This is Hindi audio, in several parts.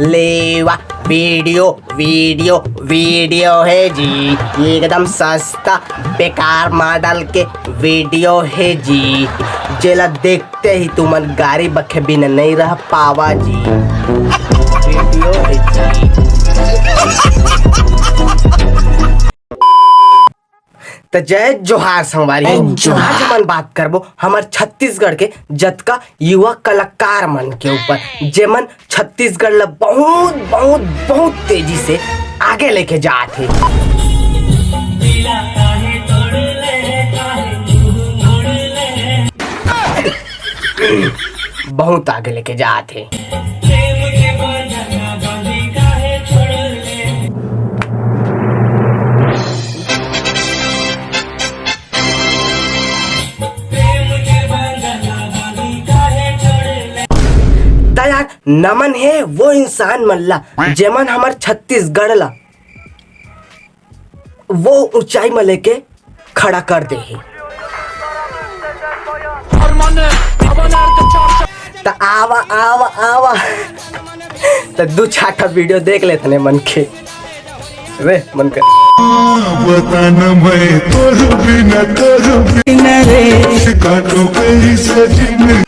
लेवा वीडियो वीडियो वीडियो है जी, ये एकदम सस्ता बेकार मॉडल के वीडियो है जी, जेला देखते ही तुमन गाड़ी बखे बिना नहीं रह पावा जी। वीडियो है जी। तो जय जोहार संगवारी, आज मन बात करबो हमार छत्तीसगढ़ के जतका युवा कलाकार मन के ऊपर जेमन छत्तीसगढ़ ला बहुत बहुत बहुत तेजी से आगे लेके जाते। बहुत आगे लेके जाते। यार नमन है वो इंसान मल्ला जेमन हमार छत्तीसगढ़ ला वो ऊंचाई में लेके खड़ा कर दे है। तो आवा आवा आवा तो दो छाटा वीडियो देख लेते ने मन के रे मन के बताना मैं तो बिना करूं रे काटो कैसे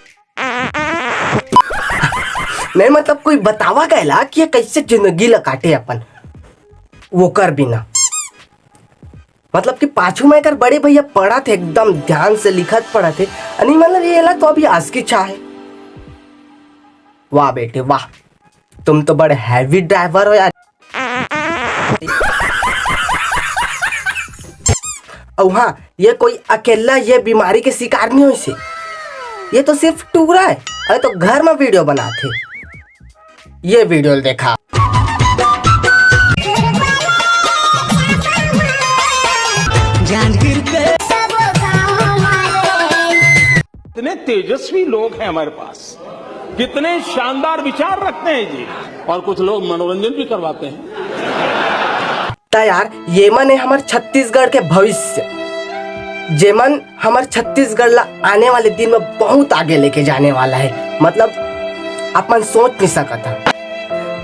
नहीं, मतलब कोई बतावा गया कि ये कैसे जिंदगी ला काटे अपन वो कर बिना, मतलब कि पाछू में कर बड़े भैया पढ़ा थे एकदम ध्यान से लिखत पढ़ा थे नहीं, मतलब ये ला तो अभी आज की चाहे। वाह बेटे वाह, तुम तो बड़े हैवी ड्राइवर हो यार। और हाँ, ये कोई अकेला ये बीमारी के शिकार नहीं हो इसे, ये तो सिर्फ टूरा है। अरे तो घर में वीडियो बनाते, ये वीडियो देखा। कितने तेजस्वी लोग हैं हमारे पास, कितने शानदार विचार रखते हैं जी, और कुछ लोग मनोरंजन भी करवाते हैं। यार ये मन है हमारे छत्तीसगढ़ के भविष्य, जेमन हमारे छत्तीसगढ़ ला आने वाले दिन में बहुत आगे लेके जाने वाला है, मतलब अपन सोच नहीं सकता।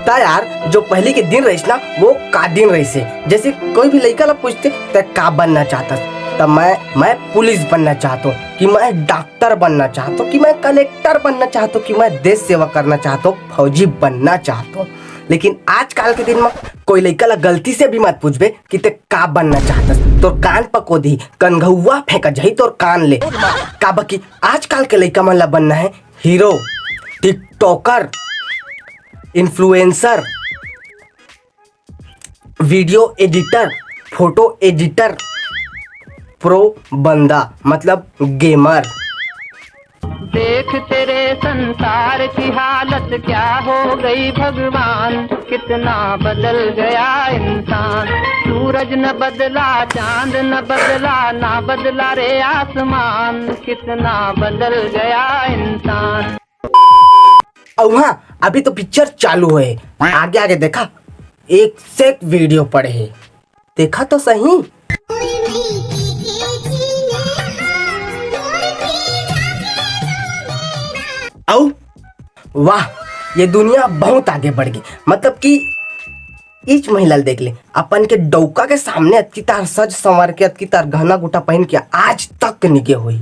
यार जो पहले के दिन रहीस ना वो का दिन रही से, जैसे कोई भी लड़का ला पूछते तो का बनना चाहता, तब मैं पुलिस बनना चाहता हूँ, कि मैं डॉक्टर बनना चाहता हूँ, कि मैं कलेक्टर बनना चाहता हूँ, कि मैं देश सेवा करना चाहता हूँ, फौजी बनना चाहता हूँ। लेकिन आजकल के दिन में कोई लड़का ला गलती से भी मत पूछबे कि ते का बनना चाहता, तो कान पको दी कनघुआ फेंका जाही तो कान ले का बकी। आजकल के लड़का मन ला बनना है hero, TikToker, influencer, video editor, photo editor, pro बंदा मतलब गेमर। देख तेरे संसार की हालत क्या हो गई भगवान, कितना बदल गया इंसान। सूरज न बदला, चांद न बदला, ना बदला रे आसमान, कितना बदल गया इंसान। और हाँ, अभी तो पिक्चर चालू है, आगे आगे देखा, एक से एक वीडियो पड़े है, देखा तो सही। औ वाह, ये दुनिया बहुत आगे बढ़ गई, मतलब कि इच महिला देख ले अपन के डौका के सामने अतकी तार सज संवार के अतकी तार गहना गुटा पहन के आज तक निके हुई।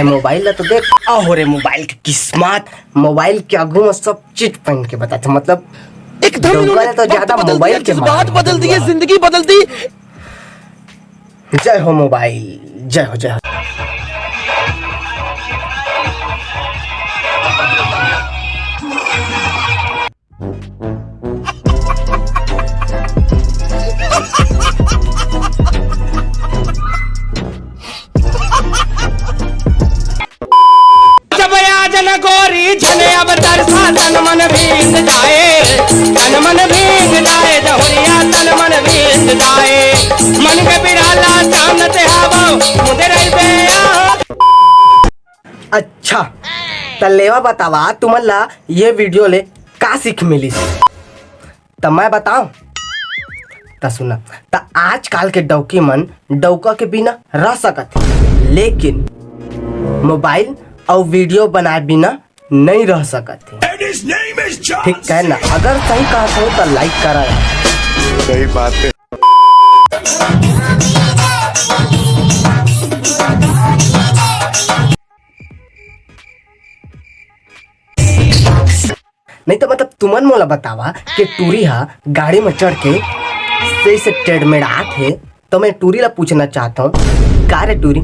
मोबाइल ला तो देख, हो रे मोबाइल की किस्मत, मोबाइल के आगू में सब चीज पहन के बताते, मतलब एकदम तो ज्यादा मोबाइल के बात बदल दी है, जिंदगी बदल दी। जय हो मोबाइल, जय हो जय हो। गोरी झने अब तरसा तन मन भीग जाए, तन मन भीग जाए, जहुरिया तन मन भीग जाए, मन के बिराला चांद ते हवा मुझे रही बे। अच्छा तलेवा बतावा तुमला ये वीडियो ले का सीख मिली, तो मैं बताऊं तो सुना। तो आजकल के डौकी मन डौका के बिना रह सकत, लेकिन मोबाइल और वीडियो बनाए बिना नहीं रह सकते। ठीक है ना? अगर सही कहा तो लाइक करा। सही बात है। नहीं तो मतलब तुमन मोला बतावा कि टूरी हा गाड़ी में चढ़ के सही से टेढ़मेढ़ात है। तो मैं टूरी ला पूछना चाहता हूँ, का रे टूरी,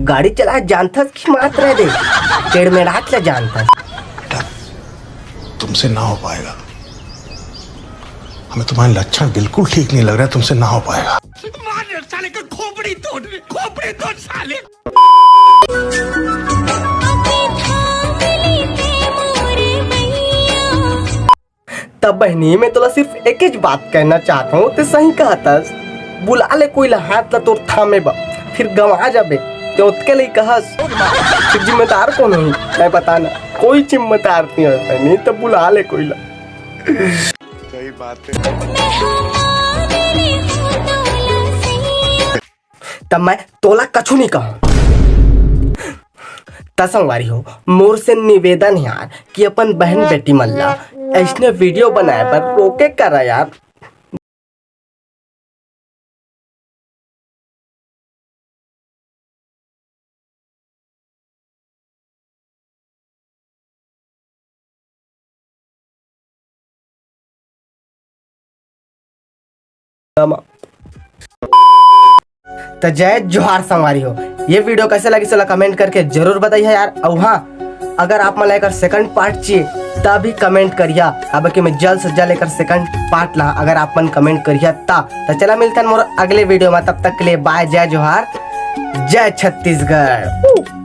गाड़ी चला जानता कि मात्र दे टेढ़मेढ़ात ला जानता? तुमसे ना हो पाएगा। हमें तुम्हारे लक्षण बिल्कुल ठीक नहीं लग रहा है, तुमसे ना हो पाएगा। साले का खोपड़ी तोड़ साले। तब बहनी मैं तोला सिर्फ एक ही बात कहना चाहता हूँ, ते सही कहा था। बुला ले कोई ला, हाथ ला तोर थामे बा, फिर गवा जाबे तो उसके लिए कहस फिर जिम्मेदार कौन हुई? मैं बताना, कोई जिम्मेदार नहीं होता। नहीं तो बुला ले कोई ला। सही बात है। तब मैं तोला कछु नहीं कहूँ। संगवारी हो, मोर से निवेदन यार कि अपन बहन बेटी मल्ला ऐसने वीडियो बनाए पर रोके करा यार। तो जय जोहार संगवारी हो, ये वीडियो कैसे लगी चला कमेंट करके जरूर बताइए यार। और हाँ, अगर आप मला लेकर सेकंड पार्ट चाहिए तभी कमेंट करिया। अब कि मैं जल्द से जल्द लेकर सेकंड पार्ट ला, अगर आप मन कमेंट करिया तो चला मिलता है मोर अगले वीडियो में। तब तक के लिए बाय, जय जोहार, जय छत्तीसगढ़।